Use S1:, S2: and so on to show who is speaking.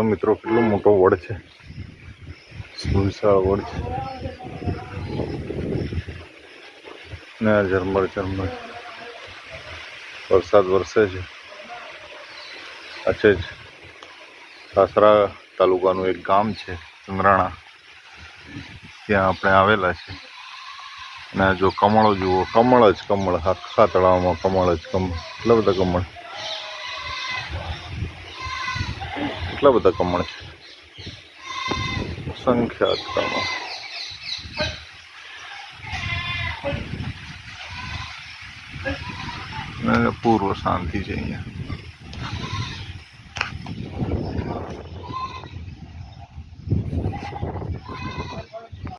S1: મિત્રો કેટલો મોટો વડ છે, વિશાળ વડ છે ને ઝરમર ઝરમર વરસાદ વરસે છે. છે જ સાસરા તાલુકાનું એક ગામ છે ચંદ્રાણા, ત્યાં આપણે આવેલા છે. અને જો કમળો જુઓ, કમળ જ કમળ, આખા તળાવમાં કમળ જ કમળ, એટલા બધા કમળ, કેટલા બધા કમળ છે, સંખ્યાત કમળ. પૂર્વ શાંતિ છે અહીંયા.